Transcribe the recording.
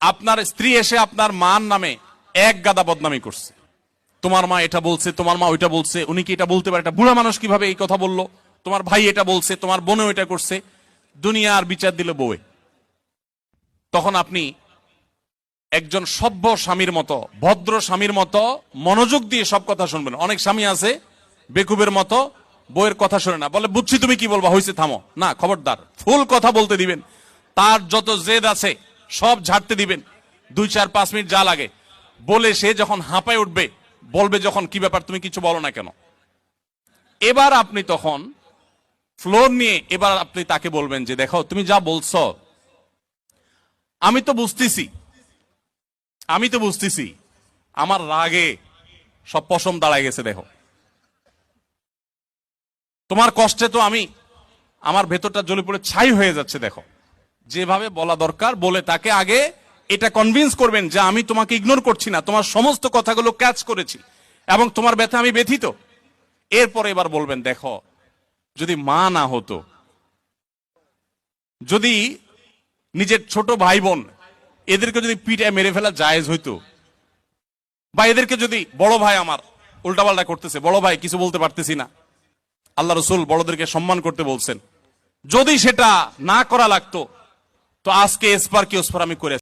আপনার স্ত্রী এসে আপনার মার নামে এক গাদা বদনামি করছে, তোমার মা এটা বলছে, তোমার মা ওইটা বলছে, উনি কি এটা বলতে পারে, এটা বুড়া মানুষ কিভাবে এই কথা বললো, তোমার ভাই এটা বলছে, তোমার বোনও এটা করছে, দুনিয়ার বিচার দিল বউয়ে। তখন আপনি একজন সভ্য স্বামীর মতো, ভদ্র স্বামীর মতো মনোযোগ দিয়ে সব কথা শুনবেন। অনেক স্বামী আছে বেকুবের মতো, বউয়ের কথা শুনে না, বলে বুঝছি তুমি কি বলবা, হয়েছে থামো। না, খবরদার, ফুল কথা বলতে দিবেন, তার যত জেদ আছে সব ঝাড়তে দিবেন, 2-4-5 মিনিট যা লাগে বলে সে যখন হাঁপায় উঠবে, বলবে যখন কি ব্যাপার তুমি কিছু বলো না কেন, এবার আপনি তখন ফ্লোর নিয়ে এবার আপনি তাকে বলবেন যে দেখো তুমি যা বলছো আমি তো বুঝতেছি আমার রাগে সব পশম দাঁড়ায় গেছে, দেখো তোমার কষ্টে তো আমার ভেতরটা জ্বলে পড়ে ছাই হয়ে যাচ্ছে, দেখো যেভাবে বলা দরকার বলে তাকে আগে এটা কনভিন্স করবেন যে আমি তোমাকে ইগনোর করছি না, তোমার সমস্ত কথাগুলো ক্যাচ করেছি এবং তোমার ব্যথা আমি ব্যথিত। এরপরে এবার বলবেন দেখো যদি মা না হতো, যদি নিজের ছোট ভাই বোন এদেরকে যদি পিটায় মেরে ফেলা জায়েজ হইতো, বা এদেরকে যদি বড় ভাই আমার উল্টাপাল্টা করতেছে, বড় ভাই কিছু বলতে পারতেছি না, আল্লাহ রসুল বড়দেরকে সম্মান করতে বলছেন, যদি সেটা না করা লাগতো তো আজকে এসপার কি ওসপার আমি করে